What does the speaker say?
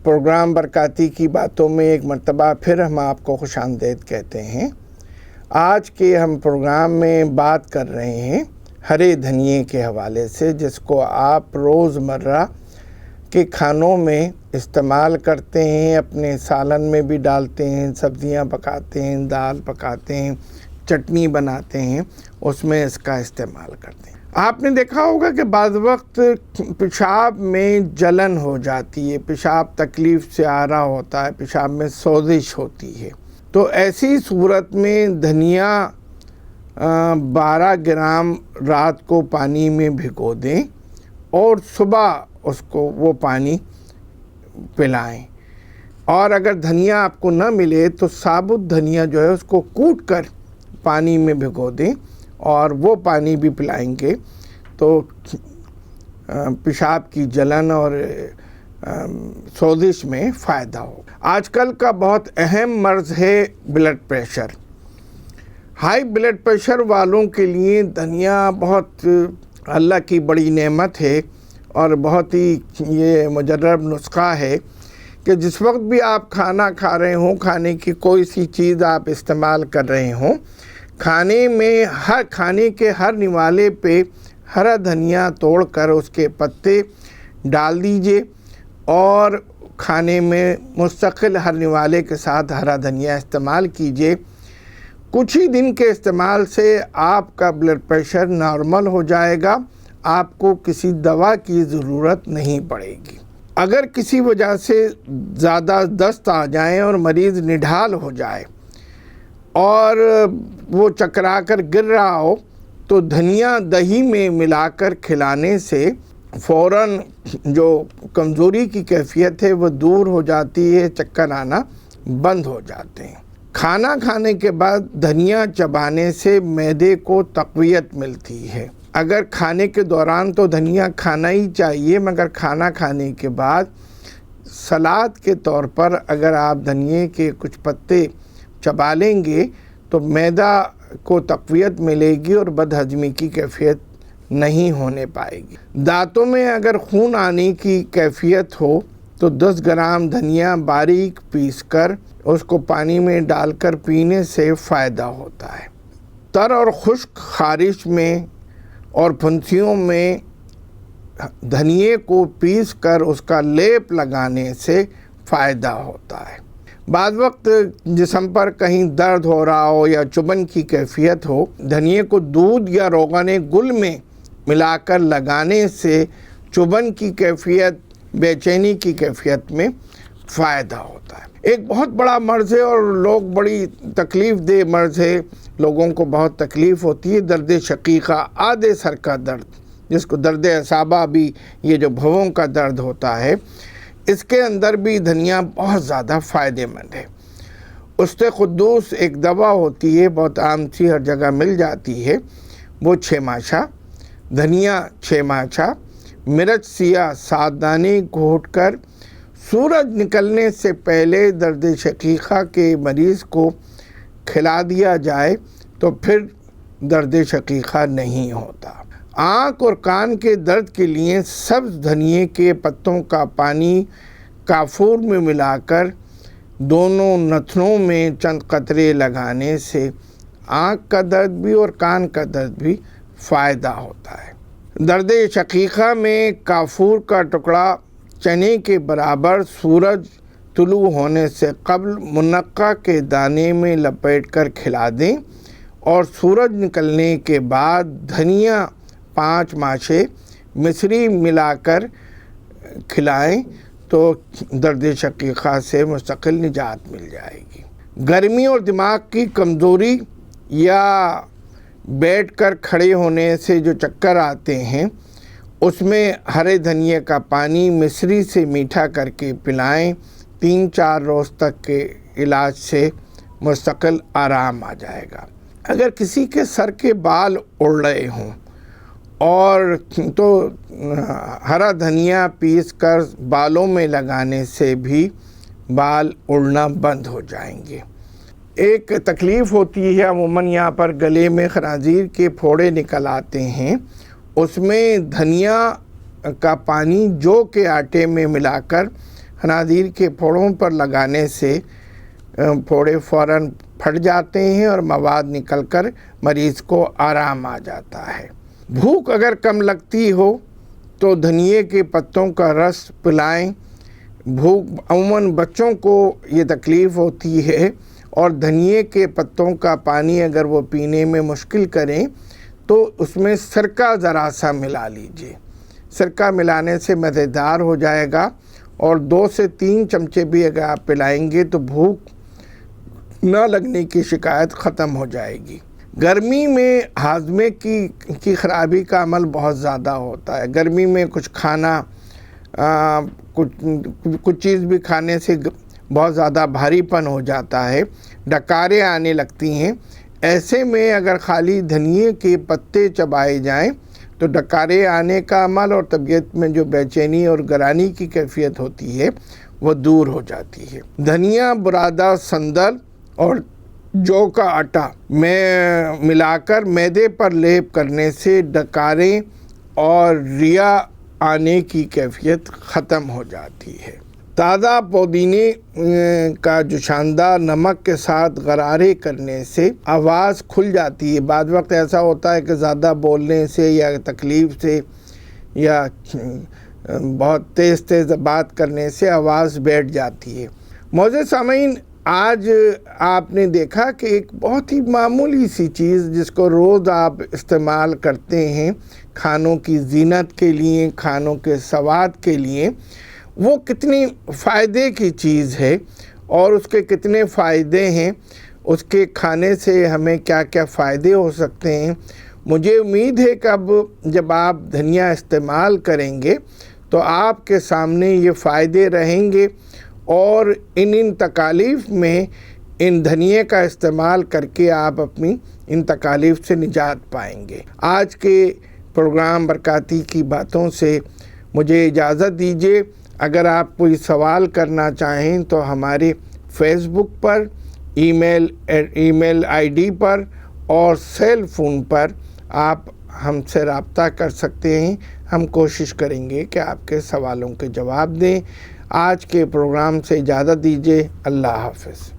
Programme برکاتی کی باتوں میں ایک مرتبہ پھر ہم آپ کو خوش آمدید کہتے ہیں۔ آج کے ہم پروگرام میں بات کر رہے ہیں ہرے دھنیے کے حوالے سے، جس کو آپ روزمرہ کے کھانوں میں استعمال کرتے ہیں، اپنے سالن میں بھی ڈالتے ہیں، سبزیاں پکاتے ہیں، دال پکاتے ہیں، چٹنی بناتے ہیں، اس میں اس کا استعمال کرتے ہیں۔ آپ نے دیکھا ہوگا کہ بعض وقت پیشاب میں جلن ہو جاتی ہے، پیشاب تکلیف سے آ رہا ہوتا ہے، پیشاب میں سوزش ہوتی ہے، تو ایسی صورت میں دھنیا 12 گرام رات کو پانی میں بھگو دیں اور صبح اس کو وہ پانی پلائیں۔ اور اگر دھنیا آپ کو نہ ملے تو ثابت دھنیا جو ہے اس کو کوٹ کر پانی میں بھگو دیں اور وہ پانی بھی پلائیں گے تو پیشاب کی جلن اور سوزش میں فائدہ ہوگا۔ آج کل کا بہت اہم مرض ہے blood pressure. High blood pressure والوں کے لیے دھنیا بہت اللہ کی بڑی نعمت ہے اور بہت ہی یہ مجرب نسخہ ہے کہ جس وقت بھی آپ کھانا کھا رہے ہوں، کھانے کی کوئی سی چیز آپ استعمال کر رہے ہوں، کھانے کے ہر نوالے پہ ہرا دھنیا توڑ کر اس کے پتے ڈال دیجئے اور کھانے میں مستقل ہر نوالے کے ساتھ ہرا دھنیا استعمال کیجئے۔ کچھ ہی دن کے استعمال سے آپ کا بلڈ پریشر نارمل ہو جائے گا، آپ کو کسی دوا کی ضرورت نہیں پڑے گی۔ اگر کسی وجہ سے زیادہ دست آ جائیں اور مریض نڈھال ہو جائے اور وہ چکرا کر گر رہا ہو تو دھنیا دہی میں ملا کر کھلانے سے فوراً جو کمزوری کی کیفیت ہے وہ دور ہو جاتی ہے، چکر آنا بند ہو جاتے ہیں۔ کھانا کھانے کے بعد دھنیا چبانے سے معدے کو تقویت ملتی ہے۔ اگر کھانے کے دوران تو دھنیا کھانا ہی چاہیے، مگر کھانا کھانے کے بعد سلاد کے طور پر اگر آپ دھنیے کے کچھ پتے چبا لیں گے تو معدہ کو تقویت ملے گی اور بد ہضمی کی کیفیت نہیں ہونے پائے گی۔ دانتوں میں اگر خون آنے کی کیفیت ہو تو 10 گرام دھنیا باریک پیس کر اس کو پانی میں ڈال کر پینے سے فائدہ ہوتا ہے۔ تر اور خشک خارش میں اور پھنسیوں میں دھنیے کو پیس کر اس کا لیپ لگانے سے فائدہ ہوتا ہے۔ بعض وقت جسم پر کہیں درد ہو رہا ہو یا چبھن کی کیفیت ہو، دھنیے کو دودھ یا روغن گل میں ملا کر لگانے سے چبھن کی کیفیت، بے چینی کی کیفیت میں فائدہ ہوتا ہے۔ ایک بہت بڑا مرض ہے اور بڑی تکلیف دہ مرض ہے، لوگوں کو بہت تکلیف ہوتی ہے، درد شقیقہ، آدھے سر کا درد، جس کو درد اعصابہ بھی، یہ جو بھووں کا درد ہوتا ہے، اس کے اندر بھی دھنیا بہت زیادہ فائدہ مند ہے۔ اُست قدوس ایک دوا ہوتی ہے، بہت عام سی، ہر جگہ مل جاتی ہے، وہ 6 ماشا، دھنیا 6 ماشا، مرچ سیاہ 7 دانے گھونٹ کر سورج نکلنے سے پہلے درد شقیقہ کے مریض کو کھلا دیا جائے تو پھر درد شقیقہ نہیں ہوتا۔ آنکھ اور کان کے درد کے لیے سبز دھنیے کے پتوں کا پانی کافور میں ملا کر دونوں نتنوں میں چند قطرے لگانے سے آنکھ کا درد بھی اور کان کا درد بھی فائدہ ہوتا ہے۔ درد شقیقہ میں کافور کا ٹکڑا چنے کے برابر سورج طلوع ہونے سے قبل منقع کے دانے میں لپیٹ کر کھلا دیں اور سورج نکلنے کے بعد دھنیا 5 ماشے مصری ملا کر کھلائیں تو درد شقیقہ سے مستقل نجات مل جائے گی۔ گرمی اور دماغ کی کمزوری یا بیٹھ کر کھڑے ہونے سے جو چکر آتے ہیں، اس میں ہرے دھنیے کا پانی مصری سے میٹھا کر کے پلائیں، 3-4 روز تک کے علاج سے مستقل آرام آ جائے گا۔ اگر کسی کے سر کے بال اڑ رہے ہوں اور تو ہرا دھنیا پیس کر بالوں میں لگانے سے بھی بال اڑنا بند ہو جائیں گے۔ ایک تکلیف ہوتی ہے عموماً یہاں پر گلے میں خنازیر کے پھوڑے نکل آتے ہیں، اس میں دھنیا کا پانی جو کے آٹے میں ملا کر خنازیر کے پھوڑوں پر لگانے سے پھوڑے فوراً پھٹ جاتے ہیں اور مواد نکل کر مریض کو آرام آ جاتا ہے۔ بھوک اگر کم لگتی ہو تو دھنیے کے پتوں کا رس پلائیں۔ بھوک عموماً بچوں کو یہ تکلیف ہوتی ہے اور دھنیے کے پتوں کا پانی اگر وہ پینے میں مشکل کریں تو اس میں سرکہ ذرا سا ملا لیجئے۔ سرکہ ملانے سے مزیدار ہو جائے گا اور 2 سے 3 چمچے بھی اگر آپ پلائیں گے تو بھوک نہ لگنے کی شکایت ختم ہو جائے گی۔ گرمی میں ہاضمے کی خرابی کا عمل بہت زیادہ ہوتا ہے۔ گرمی میں کچھ کھانا کچھ چیز بھی کھانے سے بہت زیادہ بھاری پن ہو جاتا ہے، ڈکاریں آنے لگتی ہیں۔ ایسے میں اگر خالی دھنیے کے پتے چبائے جائیں تو ڈکاریں آنے کا عمل اور طبیعت میں جو بے چینی اور گرانی کی کیفیت ہوتی ہے وہ دور ہو جاتی ہے۔ دھنیا، برادہ، سندل اور جو کا آٹا میں ملا کر معدے پر لیپ کرنے سے ڈکاریں اور ریا آنے کی کیفیت ختم ہو جاتی ہے۔ تازہ پودینے کا جوشاندہ نمک کے ساتھ غرارے کرنے سے آواز کھل جاتی ہے۔ بعض وقت ایسا ہوتا ہے کہ زیادہ بولنے سے یا تکلیف سے یا بہت تیز بات کرنے سے آواز بیٹھ جاتی ہے۔ معزز سامعین، آج آپ نے دیکھا کہ ایک بہت ہی معمولی سی چیز جس کو روز آپ استعمال کرتے ہیں کھانوں کی زینت کے لیے، کھانوں کے سواد کے لیے، وہ کتنی فائدے کی چیز ہے اور اس کے کتنے فائدے ہیں، اس کے کھانے سے ہمیں کیا کیا فائدے ہو سکتے ہیں۔ مجھے امید ہے کہ اب جب آپ دھنیا استعمال کریں گے تو آپ کے سامنے یہ فائدے رہیں گے اور ان تکالیف میں ان دھنیے کا استعمال کر کے آپ اپنی ان تکالیف سے نجات پائیں گے۔ آج کے پروگرام برکاتی کی باتوں سے مجھے اجازت دیجیے۔ اگر آپ کوئی سوال کرنا چاہیں تو ہمارے face book per, E mile I D پر اور سیل فون پر آپ ہم سے رابطہ کر سکتے ہیں۔ ہم کوشش کریں گے کہ آپ کے سوالوں کے جواب دیں۔ آج کے پروگرام سے اجازت دیجیے۔ اللہ حافظ۔